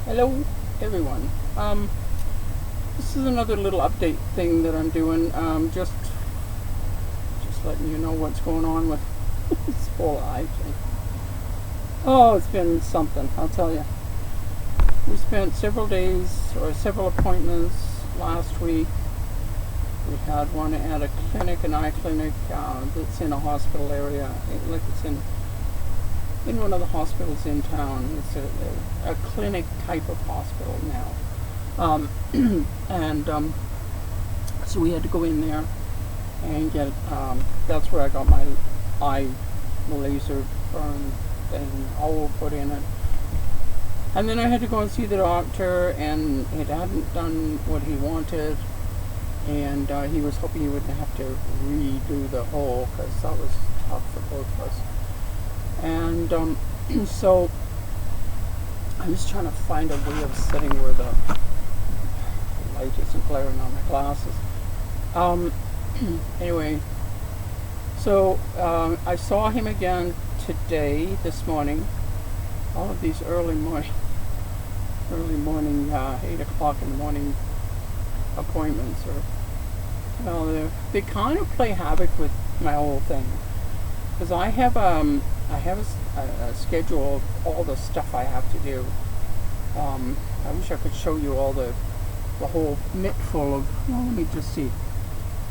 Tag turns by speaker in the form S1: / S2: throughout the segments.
S1: Hello everyone. This is another little update thing that I'm doing. Just letting you know what's going on with this whole eye thing. Oh, it's been something, I'll tell you. We spent several days or several appointments last week. We had one at a clinic, an eye clinic that's in a hospital area, like it's in one of the hospitals in town. It's a clinic type of hospital now. So we had to go in there and get, that's where I got my eye laser burned and all put in it. And then I had to go and see the doctor, and it hadn't done what he wanted, and he was hoping he wouldn't have to redo the whole, because that was tough for both of us. And so I'm just trying to find a way of setting where the light isn't glaring on my glasses. Anyway, so I saw him again this morning. All of these early morning 8 o'clock in the morning appointments, they kind of play havoc with my whole thing, because I have a schedule of all the stuff I have to do. I wish I could show you all the whole mitt full of, well, let me just see.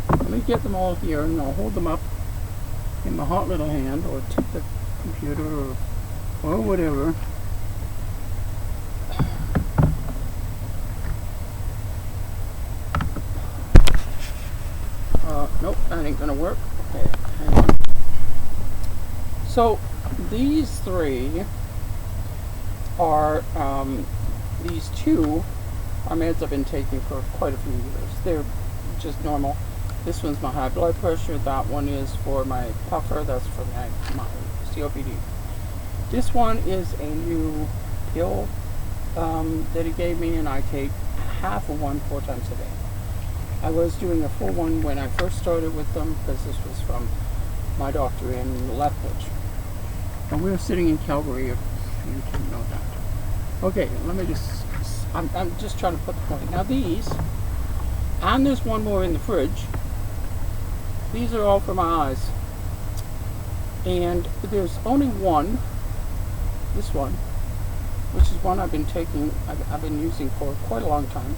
S1: Let me get them all here, and I'll hold them up in my hot little hand, or take the computer, or whatever. Nope, that ain't gonna work. Okay, hang on. So these three are, these two are meds I've been taking for quite a few years. They're just normal. This one's my high blood pressure. That one is for my puffer. That's for my COPD. This one is a new pill that he gave me, and I take half of one 4 times a day. I was doing a full one when I first started with them, because this was from my doctor in Lethbridge. And we're sitting in Calgary, if you didn't know that. Okay, let me I'm just trying to put the point. Now these, and there's one more in the fridge. These are all for my eyes. And there's only one, this one, which is one I've been taking, I've been using for quite a long time,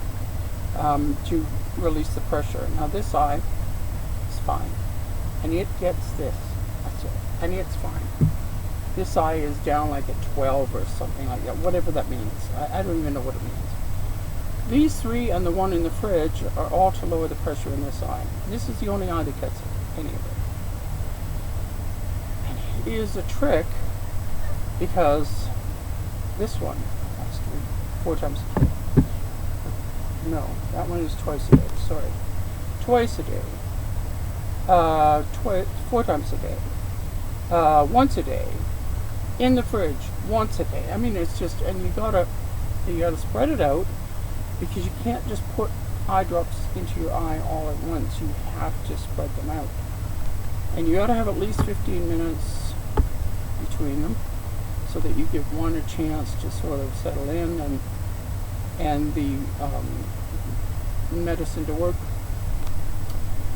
S1: to release the pressure. Now this eye is fine, and it gets this, that's it, and it's fine. This eye is down like at 12 or something like that, whatever that means. I don't even know what it means. These three and the one in the fridge are all to lower the pressure in this eye. This is the only eye that gets any of it. And it is a trick, because this one, that's 4 times a day. No, that one is twice a day, sorry. Twice a day. 4 times a day. Once a day. In the fridge, once a day. I mean, it's just, and you gotta spread it out, because you can't just put eye drops into your eye all at once. You have to spread them out. And you gotta have at least 15 minutes between them, so that you give one a chance to sort of settle in, and the medicine to work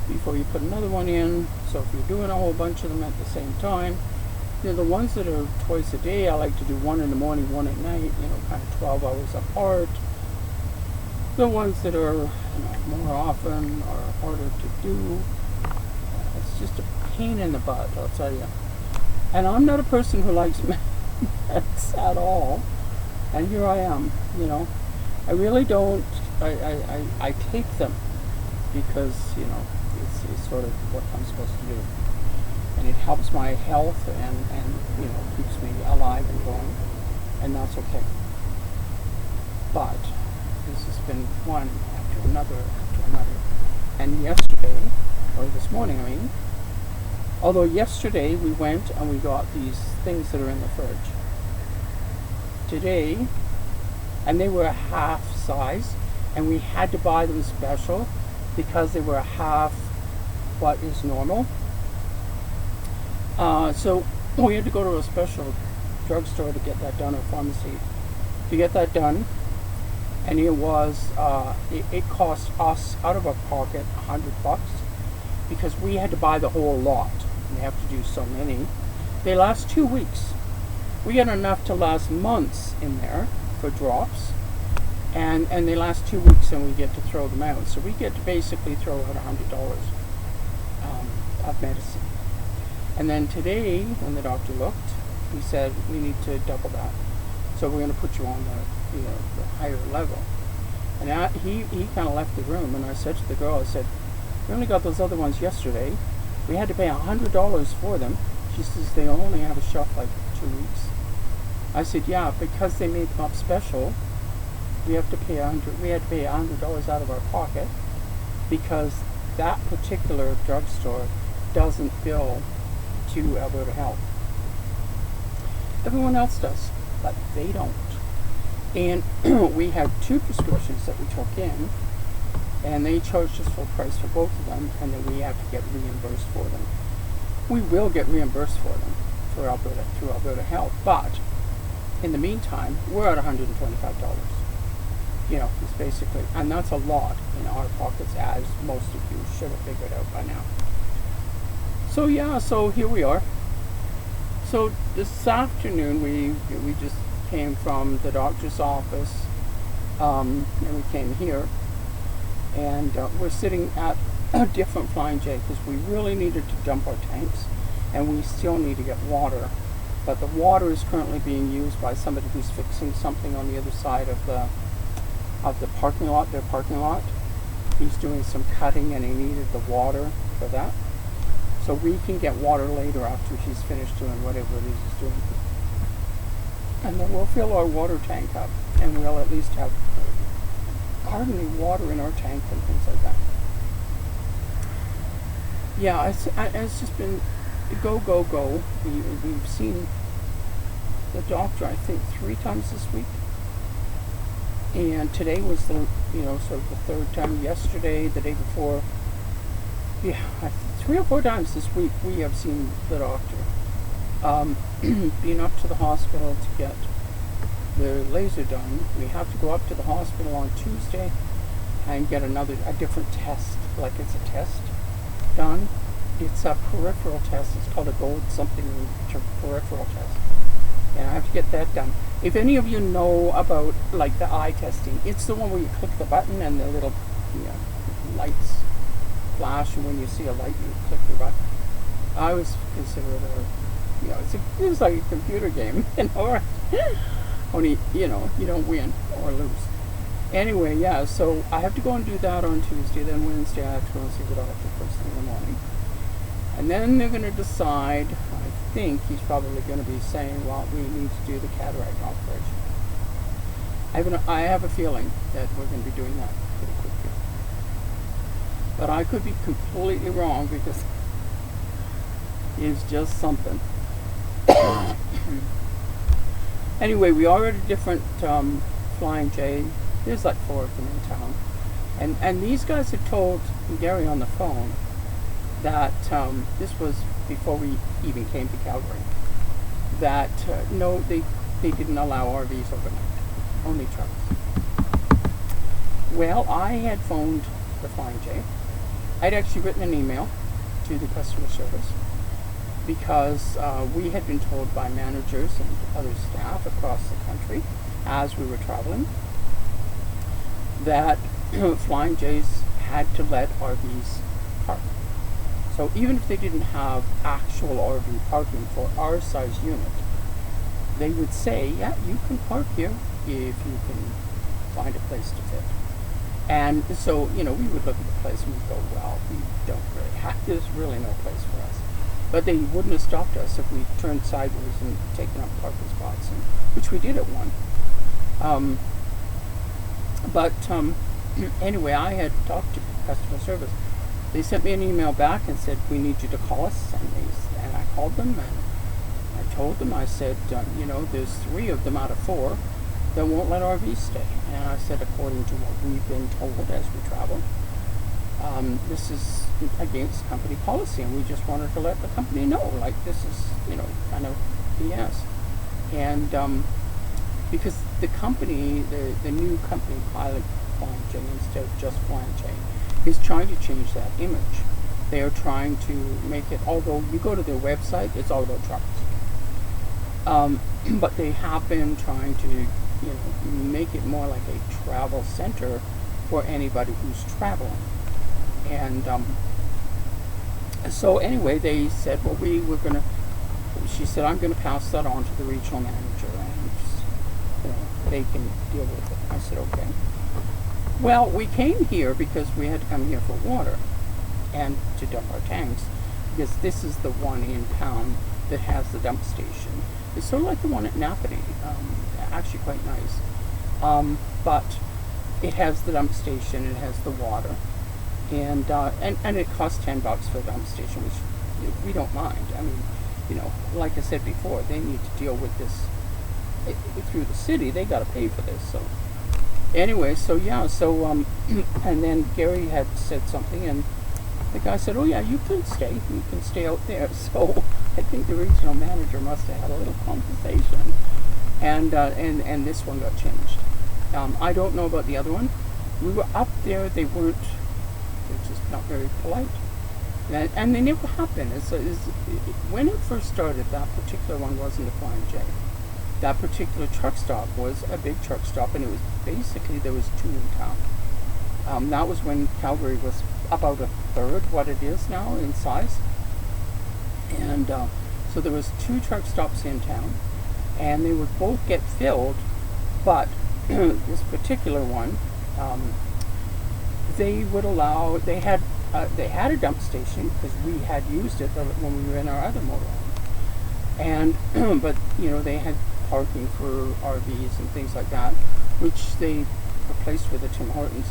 S1: before you put another one in. So if you're doing a whole bunch of them at the same time, the ones that are twice a day, I like to do one in the morning, one at night, kind of 12 hours apart. The ones that are more often are harder to do. It's just a pain in the butt, I'll tell you. And I'm not a person who likes meds at all. And here I am, I really don't. I take them because, it's sort of what I'm supposed to do. And it helps my health and keeps me alive and going. And that's okay. But this has been one after another after another. And yesterday, or this morning, although yesterday we went and we got these things that are in the fridge. Today, and they were a half size, and we had to buy them special because they were half what is normal. So we had to go to a special drugstore to get that done, or pharmacy to get that done. and it was it cost us out of our pocket $100 because we had to buy the whole lot. We have to do so many. They last 2 weeks. We get enough to last months in there for drops, and they last 2 weeks, and we get to throw them out. So we get to basically throw out $100 of medicine. And then today, when the doctor looked, he said we need to double that. So we're going to put you on the higher level. And he kind of left the room, and I said to the girl, I said, we only got those other ones yesterday. We had to pay $100 for them. She says they only have a shelf life of 2 weeks. I said, yeah, because they made them up special, we have to pay $100 out of our pocket because that particular drugstore doesn't bill to Alberta Health. Everyone else does, but they don't. And we had 2 prescriptions that we took in, and they charged us full price for both of them, and then we have to get reimbursed for them. We will get reimbursed for them through Alberta Health, but in the meantime, we're at $125. It's basically, and that's a lot in our pockets, as most of you should have figured out by now. So yeah, so here we are. So this afternoon, we just came from the doctor's office, and we came here, and we're sitting at a different Flying J because we really needed to dump our tanks, and we still need to get water. But the water is currently being used by somebody who's fixing something on the other side of the parking lot, their parking lot. He's doing some cutting, and he needed the water for that. So we can get water later after he's finished doing whatever it is he's doing. And then we'll fill our water tank up, and we'll at least have gardening water in our tank and things like that. Yeah, it's just been go. We've seen the doctor, I think, 3 times this week. And today was the, sort of the 3rd time. Yesterday, the day before. Yeah, 3 or 4 times this week we have seen the doctor. Been up to the hospital to get the laser done. We have to go up to the hospital on Tuesday and get a different test, like it's a test done. It's a peripheral test. It's called a gold something peripheral test. And I have to get that done. If any of you know about like the eye testing, it's the one where you click the button and the little lights flash, and when you see a light you click your button. I always consider it it's like a computer game, only you don't win or lose. Anyway, yeah, so I have to go and do that on Tuesday. Then Wednesday I have to go and see the doctor first thing in the morning. And then they're going to decide, I think he's probably going to be saying, well, we need to do the cataract operation. I have a feeling that we're going to be doing that pretty quickly. But I could be completely wrong because it's just something. Anyway, we are at a different Flying J. There's like 4 of them in town. And these guys had told Gary on the phone that this was before we even came to Calgary, that no, they didn't allow RVs overnight, only trucks. Well, I had phoned the Flying J. I'd actually written an email to the customer service because we had been told by managers and other staff across the country as we were traveling that Flying J's had to let RVs park. So even if they didn't have actual RV parking for our size unit, they would say, yeah, you can park here if you can find a place to fit. And so, we would look at the place and we'd go, well, we don't really have, there's really no place for us. But they wouldn't have stopped us if we turned sideways and taken up parking spots, which we did at one. Anyway, I had talked to customer service. They sent me an email back and said, we need you to call us. And I called them and I told them, I said, there's 3 of them out of 4 that won't let RVs stay. And I said, according to what we've been told as we travel, this is against company policy, and we just wanted to let the company know, like, this is, kind of BS. And because the company, the new company, Pilot Flying J instead of just Flying J, is trying to change that image. They are trying to make it, although you go to their website, it's all about trucks. But they have been trying to, make it more like a travel center for anybody who's traveling. And so anyway, they said, well, she said, I'm going to pass that on to the regional manager, and they can deal with it. I said, okay. Well, we came here because we had to come here for water and to dump our tanks, because this is the one in town that has the dump station. It's sort of like the one at Napany, actually quite nice. But it has the dump station, it has the water, and it costs $10 for the dump station, which we don't mind. I mean, like I said before, they need to deal with this through the city. They got to pay for this. So anyway, and then Gary had said something, and the guy said, "Oh yeah, you can stay out there." So I think the regional manager must have had a little conversation, and this one got changed. I don't know about the other one. We were up there. They're just not very polite, and they never have been. When it first started, that particular one wasn't a Flying J. That particular truck stop was a big truck stop, and it was basically, there was two in town. That was when Calgary was about a third what it is now in size, and so there was two truck stops in town, and they would both get filled, but this particular one, they would allow, they had a dump station because we had used it when we were in our other motorhome, and but they had parking for RVs and things like that, which they replaced with a Tim Hortons.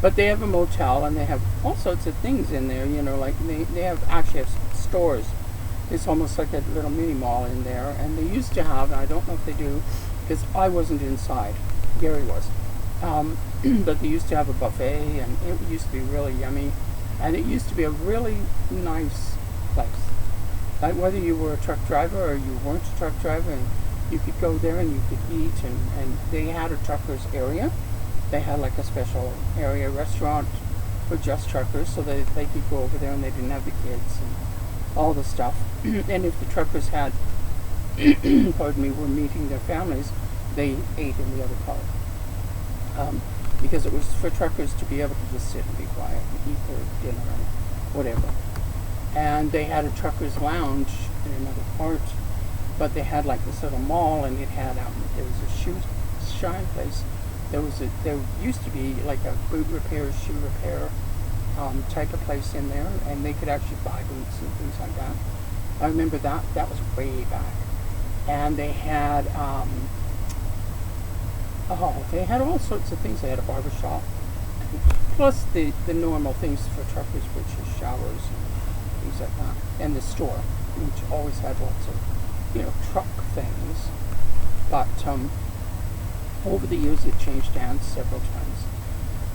S1: But they have a motel, and they have all sorts of things in there, like they actually have stores. It's almost like a little mini mall in there, and they used to have, and I don't know if they do, because I wasn't inside, Gary was, but they used to have a buffet, and it used to be really yummy, and it used to be a really nice place. Like whether you were a truck driver or you weren't a truck driver, and you could go there and you could eat, and they had a truckers area. They had like a special area restaurant for just truckers, so that they could go over there and they didn't have the kids and all the stuff. And if the truckers had, pardon me, were meeting their families, they ate in the other car. Because it was for truckers to be able to just sit and be quiet and eat their dinner and whatever. And they had a truckers lounge in another part, but they had like this little mall, and it had there was a shoe shine place. There used to be like a boot repair, shoe repair type of place in there, and they could actually buy boots and things like that. I remember that was way back. And they had they had all sorts of things. They had a barber shop, plus the normal things for truckers, which is showers and things like that, and the store, which always had lots of truck things. But over the years, it changed hands several times,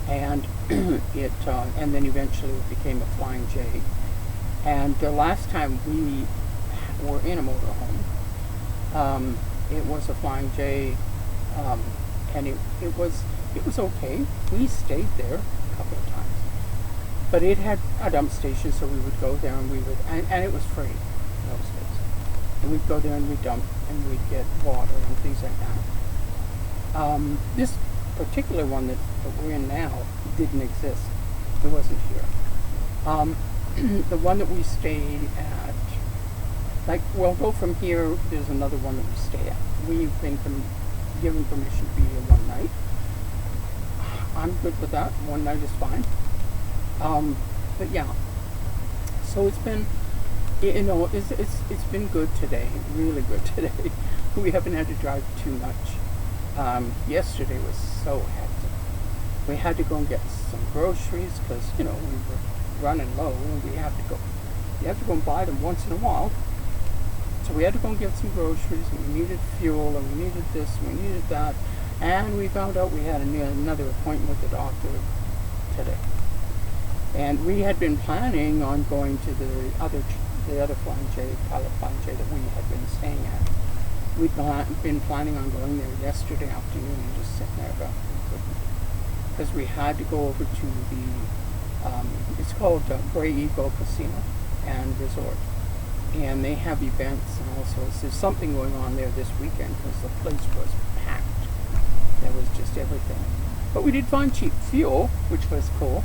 S1: and and then eventually it became a Flying J. And the last time we were in a motorhome, it was a Flying J, and it was okay. We stayed there a couple of times, but it had a dump station, so we would go there, and and it was free in those days. And we'd go there and we'd dump, and we'd get water and things like that. This particular one that we're in now didn't exist. It wasn't here. The one that we stayed at, go from here, there's another one that we stay at. We've been given permission to be here one night. I'm good with that. One night is fine. But yeah. So it's been, it's been good today. Really good today. We haven't had to drive too much. Yesterday was so hectic. We had to go and get some groceries because, we were running low, and you have to go and buy them once in a while. So we had to go and get some groceries, and we needed fuel, and we needed this, and we needed that, and we found out we had another appointment with the doctor today. And we had been planning on going to the other Flying J, Pilot Flying J that we had been staying at. We'd been planning on going there yesterday afternoon and just sitting there, but we couldn't. Because we had to go over to the, it's called Grey Eagle Casino and Resort. And they have events and all sorts. There's something going on there this weekend because the place was packed. There was just everything. But we did find cheap fuel, which was cool.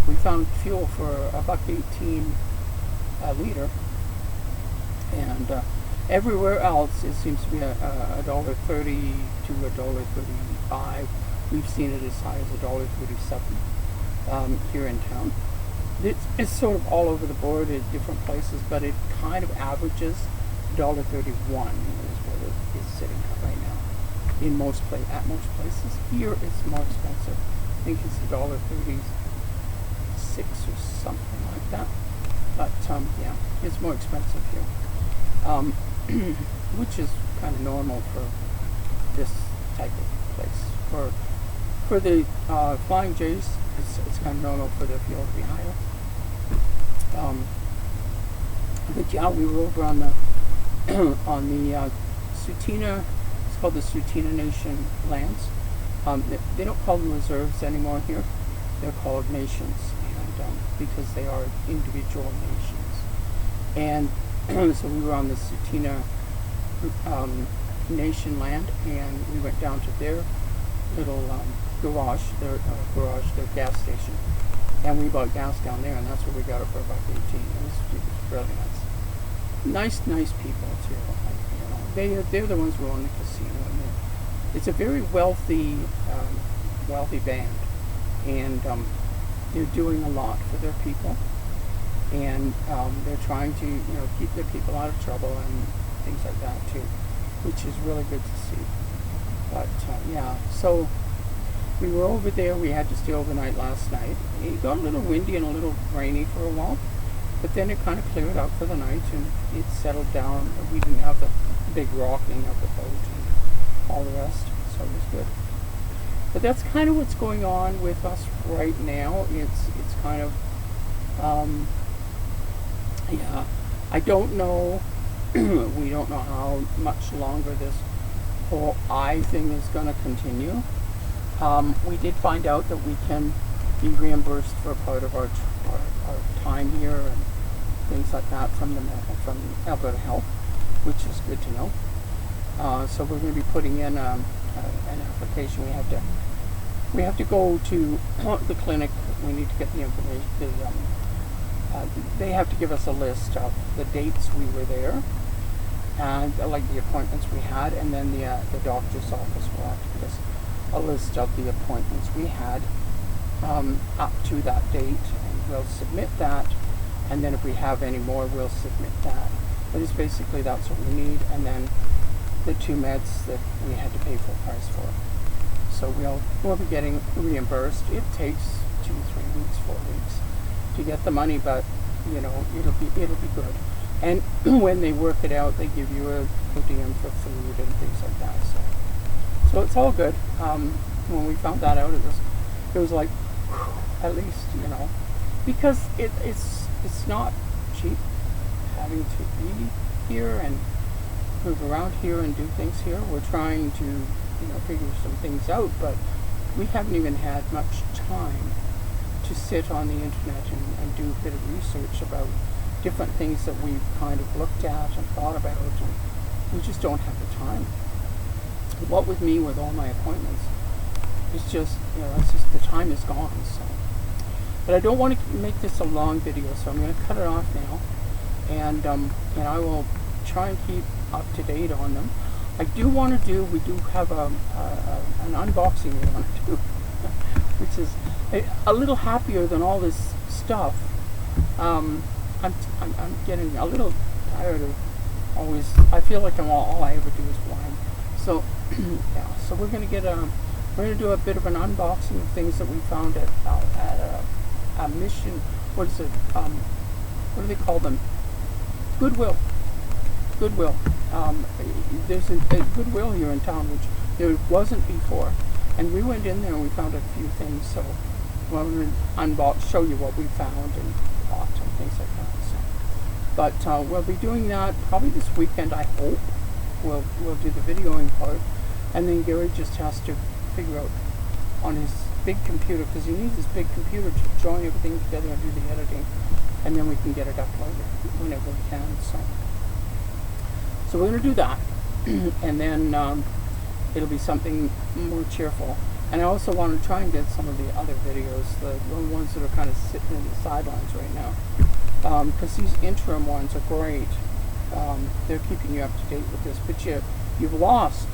S1: We found fuel for $1.18 a liter. And everywhere else, it seems to be $1.30 to $1.35. We've seen it as high as $1.37 here in town. It's sort of all over the board at different places, but it kind of averages $1.31 is what it is sitting at right now. At most places. Here it's more expensive. I think it's $1.36 or something like that. But yeah, it's more expensive here. Which is kind of normal for this type of place. For the Flying J's, it's kind of normal for the fuel to be higher. But yeah, we were over on the on the Tsuut'ina. It's called the Tsuut'ina Nation lands. They don't call them reserves anymore here. They're called nations, and because they are individual nations. And so we were on the Tsuut'ina Nation land, and we went down to their little garage, their gas station, and we bought gas down there, and that's where we got it for about $1.18. It was really nice people too. They're the ones who own the casino, and it's a very wealthy band, and they're doing a lot for their people, and they're trying to keep their people out of trouble and things like that too, which is really good to see. But yeah, so we were over there. We had to stay overnight last night. It got a little windy and a little rainy for a while, but then it kind of cleared up for the night and it settled down. We didn't have the big rocking of the boat and all the rest, so it was good. But that's kind of what's going on with us right now. It's kind of yeah, I don't know. We don't know how much longer this whole eye thing is going to continue. We did find out that we can be reimbursed for part of our time here and things like that from Alberta Health, which is good to know. So we're going to be putting in an application. We have to go to the clinic. We need to get the information. They have to give us a list of the dates we were there, and like the appointments we had, and then the doctor's office will have to give us a list of the appointments we had up to that date, and we'll submit that, and then if we have any more, we'll submit that. But it's basically that's what we need, and then the 2 meds that we had to pay full price for. So we'll be getting reimbursed. It takes 2, 3 weeks, 4 weeks to get the money, but it'll be good. And when they work it out, they give you a per diem for food and things like that. So it's all good. When we found that out, it was like, at least, because it's not cheap having to be here and move around here and do things here. We're trying to figure some things out, but we haven't even had much time to sit on the internet and do a bit of research about different things that we've kind of looked at and thought about, and we just don't have the time. What with me with all my appointments, it's just the time is gone. So, but I don't want to make this a long video, so I'm going to cut it off now, and I will try and keep up to date on them. We do have an unboxing we want to do, which is a little happier than all this stuff. I'm getting a little tired of always. I feel like all I ever do is whine. So yeah, so we're gonna do a bit of an unboxing of things that we found at a mission. What is it? What do they call them? Goodwill. There's a Goodwill here in town, which there wasn't before, and we went in there and we found a few things. So we're going to show you what we found and bought and things like that. So, but we'll be doing that probably this weekend, I hope. we'll do the videoing part, and then Gary just has to figure out on his big computer, because he needs his big computer to join everything together and do the editing, and then we can get it uploaded whenever we can. So we're going to do that, and then it'll be something more cheerful. And I also want to try and get some of the other videos, the ones that are kind of sitting in the sidelines right now, because these interim ones are great. They're keeping you up to date with this, but you've lost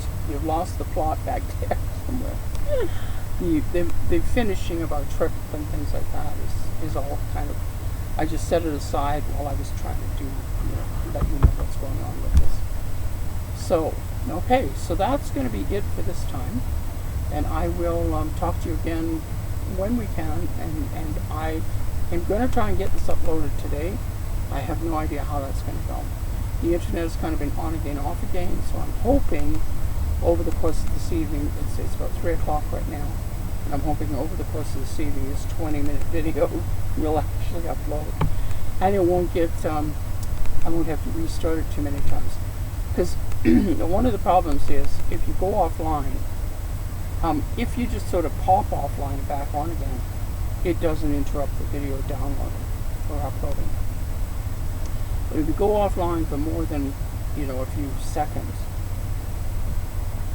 S1: the plot back there somewhere. The finishing of our trip and things like that is all kind of, I just set it aside while I was trying to do, let you know what's going on with this. So, okay, so that's going to be it for this time. And I will talk to you again when we can, and I am going to try and get this uploaded today. I have no idea how that's going to go. The internet has kind of been on again, off again, so I'm hoping over the course of this evening, it's about 3 o'clock right now, and I'm hoping over the course of this evening this 20-minute video will actually upload. And it won't get, I won't have to restart it too many times. Because one of the problems is, if you go offline, if you just sort of pop offline and back on again, it doesn't interrupt the video downloading or uploading. But if you go offline for more than, a few seconds,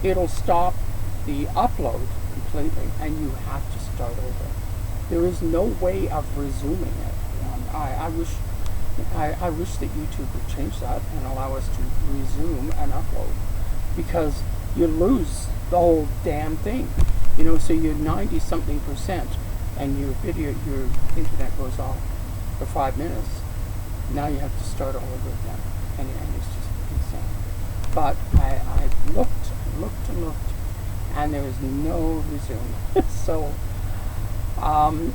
S1: it'll stop the upload completely, and you have to start over. There is no way of resuming it. I wish that YouTube would change that and allow us to resume and upload, because you lose the whole damn thing. So you're 90-something%, and your internet goes off for 5 minutes. Now you have to start all over again, and it's just insane. But I looked, and there was no resume. So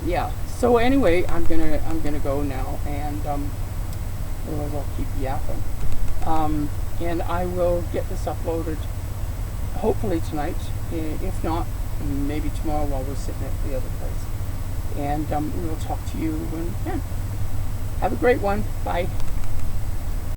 S1: yeah. So anyway, I'm gonna go now, and otherwise I'll keep yapping. And I will get this uploaded hopefully tonight. If not, maybe tomorrow while we're sitting at the other place. And we'll talk to you when we can. Have a great one. Bye.